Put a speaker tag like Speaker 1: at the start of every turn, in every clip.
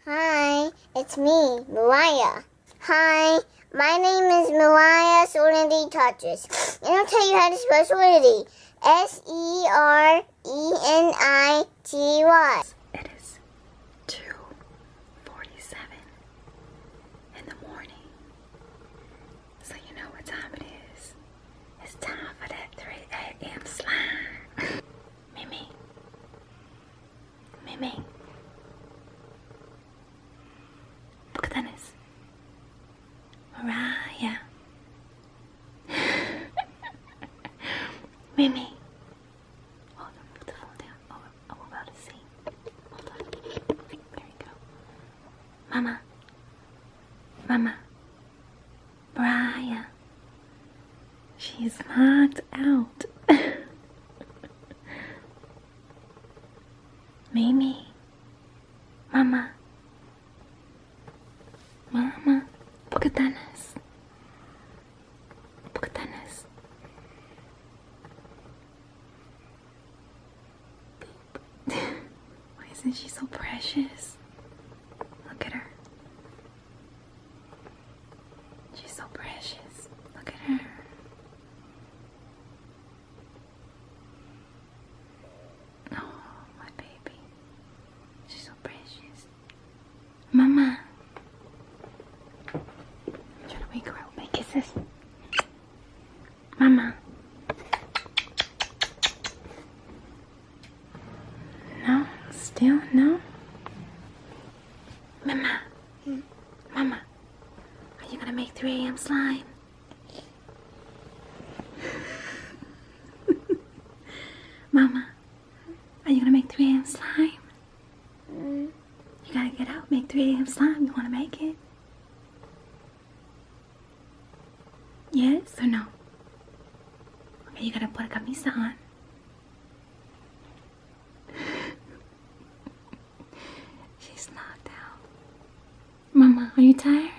Speaker 1: Hi, it's me, Mariah. Hi, my name is Mariah Serenity Touches. And I'll tell you how to spell Serenity. Serenity.
Speaker 2: It is 2:47 in the morning. So you know what time it is. It's time for that 3 a.m. slime. Mimi. Mimi. Bukatanez. Mariah. Mimi. Hold on, put the phone down. Oh, I'm about to see. Hold on. There you go. Mama. Mama. Mariah. She's knocked out. Mimi. Mama. Mama. Bukatanez. Bukatanez. Why isn't she so precious? Look at her. She's so precious. Look at her. Oh, my baby. She's so precious. Mama. I'm trying to wake her up. Make kisses. Mama. No? Still no? Mama. Mama. Are you gonna make 3 a.m. slime? Mama. Are you gonna make 3 a.m. slime? You gotta get out, make 3 a.m. slime. You wanna make it? Yes or no? Okay, you gotta put a camisa on. She's knocked out. Mama, are you tired?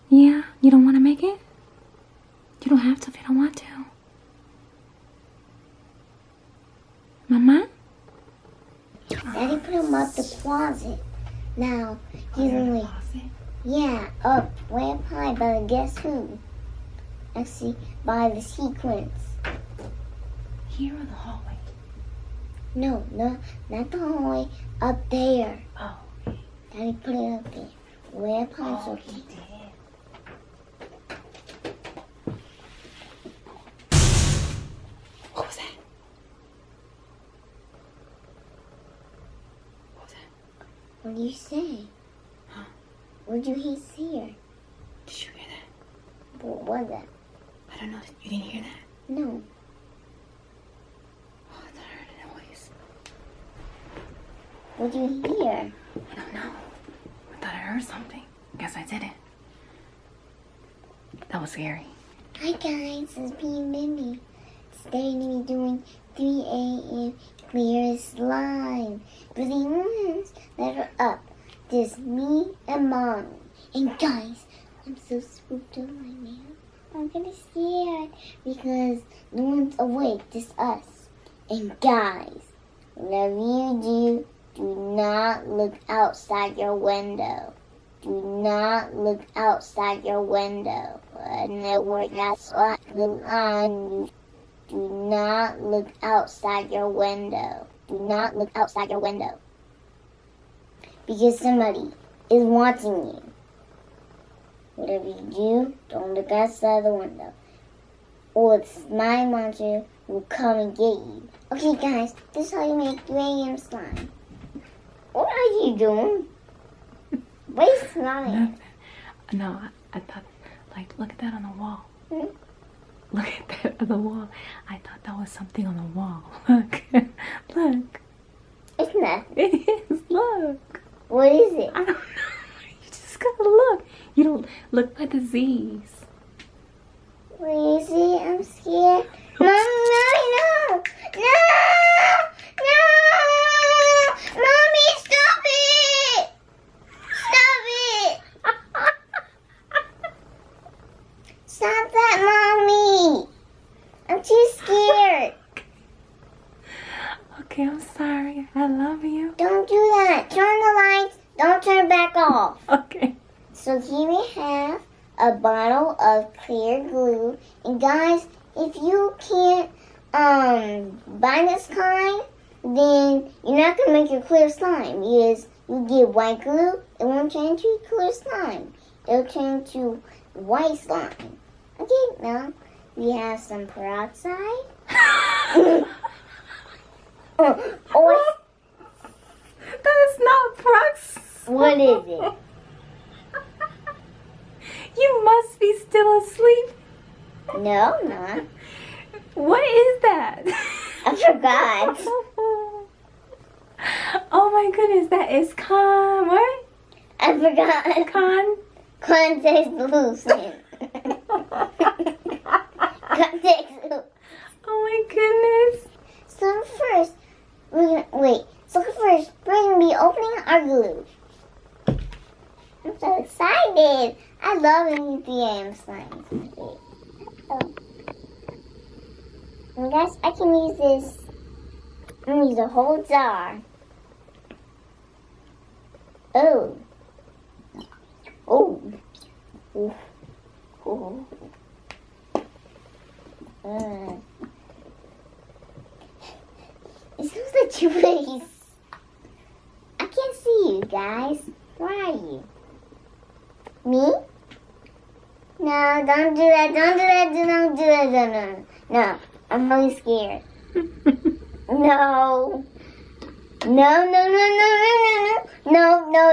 Speaker 2: Yeah? You don't wanna make it? You don't have to if you don't want to. Mama?
Speaker 1: Daddy put him up the closet. Now, he's only, yeah, up way up high by the guess who? Actually, by the sequence.
Speaker 2: Here or the hallway?
Speaker 1: No, not the hallway, up there.
Speaker 2: Oh.
Speaker 1: Daddy put it up there. Way up high, so
Speaker 2: he did. What was that? What was that?
Speaker 1: What do you say?
Speaker 2: Huh?
Speaker 1: What did you hear?
Speaker 2: Did you hear that?
Speaker 1: What was that?
Speaker 2: I don't know. You didn't hear that?
Speaker 1: No.
Speaker 2: Oh, I thought I heard a noise.
Speaker 1: What did you hear?
Speaker 2: I don't know. I thought I heard something. Guess I didn't. That was scary.
Speaker 1: Hi guys, it's P.O Mimi. Today we're gonna be doing 3 a.m. clear slime. For the ones that are up, there's me and Mommy. And guys, I'm so spooked out right now. I'm gonna scared because no one's awake, just us. And guys, whatever you do, do not look outside your window. Do not look outside your window. That's what the line. Do not look outside your window. Do not look outside your window. Because somebody is watching you. Whatever you do, don't look outside the window. Or the slime monster will come and get you. Okay guys, this is how you make 3 a.m. slime. What are you doing? What is slime?
Speaker 2: No, I thought, like, look at that on the wall.
Speaker 1: Hmm?
Speaker 2: Look at that on the wall. I thought that was something on the wall. Look. Look.
Speaker 1: It's nothing.
Speaker 2: It is. Look.
Speaker 1: What is it?
Speaker 2: I don't know. You just gotta look. You don't look by the Z's.
Speaker 1: What is it? I'm scared. Mom, no! No! No! Mommy, stop it! Stop it! Stop that, Mommy! I'm too scared.
Speaker 2: Okay, I'm sorry. I love you.
Speaker 1: Don't do that. Turn the lights. Don't turn then you're not going to make a clear slime because you get white glue, it won't turn to clear slime. It'll turn to white slime. Okay, now we have some peroxide. Or
Speaker 2: That is not peroxide.
Speaker 1: what is it?
Speaker 2: You must be still asleep.
Speaker 1: No, I'm not.
Speaker 2: What is that?
Speaker 1: I forgot.
Speaker 2: Oh my goodness, that is what?
Speaker 1: I forgot. Context loosen. Context loosen.
Speaker 2: Oh my goodness.
Speaker 1: So first, we're gonna be opening our glue. I'm so excited. I love NOOOO slimes. Okay. And guys, I can use this. I'm gonna use a whole jar. Oh. Oh. Ooh. Ooh. It smells like trees. I can't see you guys. Where are you? Me? No, don't do that. Don't do that. Don't do that. No. I'm really scared. No. No,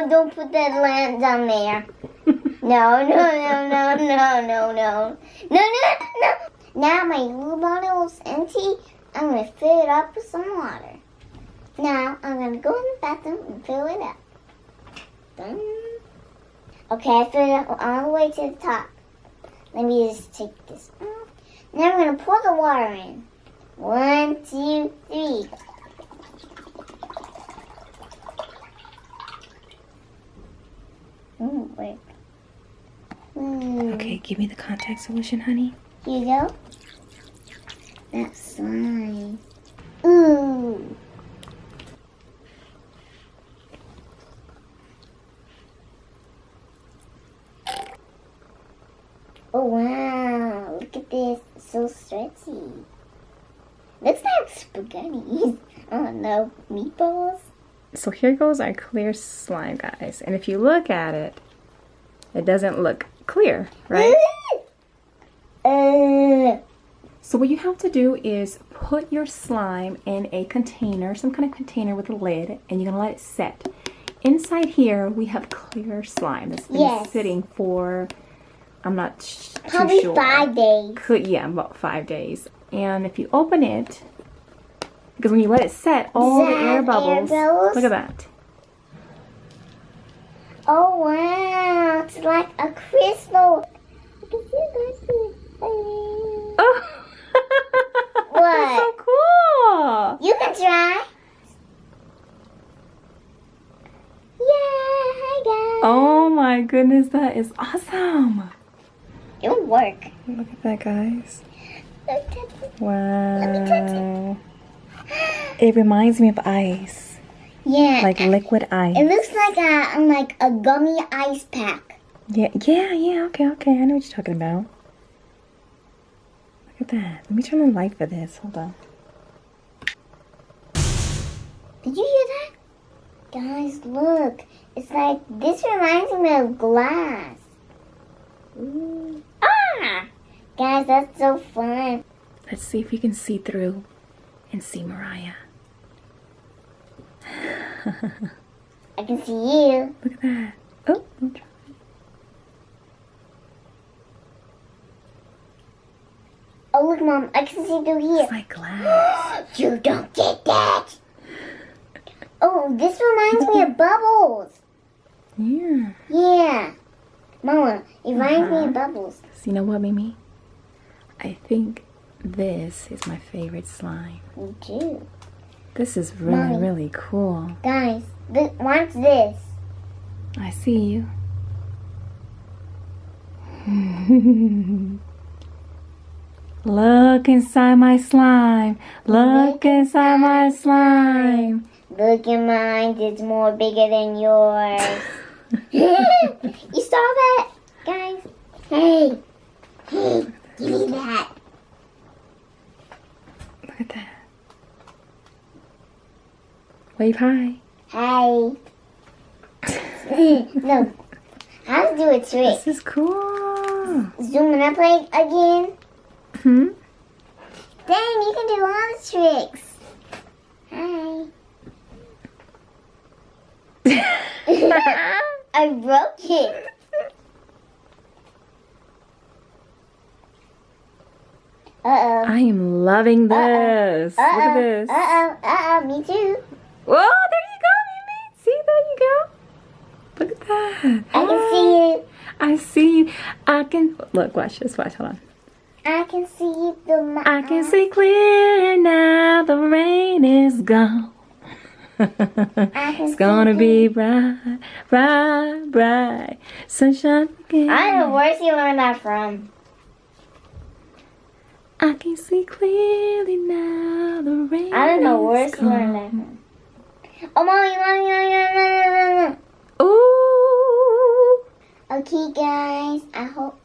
Speaker 1: don't put that lamp down there. No. Now my glue bottle is empty. I'm going to fill it up with some water. Now I'm going to go in the bathroom and fill it up. Done. Okay, I filled it up all the way to the top. Let me just take this off. Now I'm going to pour the water in. 1, 2, 3. Wait.
Speaker 2: Okay, give me the contact solution, honey.
Speaker 1: Here you go. That's slime. Ooh. Oh wow, look at this. It's so stretchy. Looks like spaghetti. Oh no, meatballs.
Speaker 2: So here goes our clear slime, guys. And if you look at it, it doesn't look clear, right? So what you have to do is put your slime in a container, some kind of container with a lid, and you're gonna let it set. Inside here, we have clear slime that's been sitting for, I'm not
Speaker 1: probably
Speaker 2: too sure.
Speaker 1: 5 days.
Speaker 2: Yeah, about 5 days. And if you open it, because when you let it set, all the air bubbles, look at that.
Speaker 1: Oh wow, it's like a crystal. I can see it.
Speaker 2: Oh.
Speaker 1: What?
Speaker 2: That's so cool.
Speaker 1: You can try. Yeah, hi guys.
Speaker 2: Oh my goodness, that is awesome.
Speaker 1: It'll work.
Speaker 2: Look at that, guys.
Speaker 1: Let me touch it.
Speaker 2: Wow.
Speaker 1: Let me touch it.
Speaker 2: It reminds me of ice.
Speaker 1: Yeah.
Speaker 2: Like liquid ice.
Speaker 1: It looks like a gummy ice pack.
Speaker 2: Yeah, okay. I know what you're talking about. Look at that. Let me turn the light for this. Hold on.
Speaker 1: Did you hear that? Guys, look. It's like, this reminds me of glass. Ooh. Ah! Guys, that's so fun.
Speaker 2: Let's see if you can see through and see Mariah.
Speaker 1: I can see you.
Speaker 2: Look at that. Oh, I'll try.
Speaker 1: Oh, look, Mom. I can see through here.
Speaker 2: It's like glass.
Speaker 1: You don't get that. Oh, this reminds me of bubbles.
Speaker 2: Yeah.
Speaker 1: Yeah. Mama, it reminds me of bubbles.
Speaker 2: So you know what, Mimi? I think this is my favorite slime.
Speaker 1: Me too.
Speaker 2: This is really,
Speaker 1: Mommy.
Speaker 2: really cool.
Speaker 1: Guys, watch this.
Speaker 2: I see you. Look inside my slime. Look inside my slime.
Speaker 1: Look at mine. It's more bigger than yours. You saw that, guys? Hey, give me that.
Speaker 2: Look at that. Wave hi.
Speaker 1: Hi. No. How to do a trick?
Speaker 2: This is cool.
Speaker 1: Zooming up like again.
Speaker 2: Hmm?
Speaker 1: Dang, you can do all the tricks. Hi. I broke it. Uh-oh.
Speaker 2: I am loving this. Look at this.
Speaker 1: Me too.
Speaker 2: Whoa, there you go, Mimi. See, there you go. Look at that.
Speaker 1: I can see you.
Speaker 2: I see you. I can look. Watch this. Watch. Hold on.
Speaker 1: I can see you through my
Speaker 2: I can see clear now. The rain is gone. It's gonna be bright, bright, bright. Sunshine again.
Speaker 1: I know where's you learn that from.
Speaker 2: I can see clearly now. The rain.
Speaker 1: I don't know where's
Speaker 2: is
Speaker 1: you learn that
Speaker 2: gone.
Speaker 1: from. Oh, mommy.
Speaker 2: Ooh.
Speaker 1: Okay, guys. I hope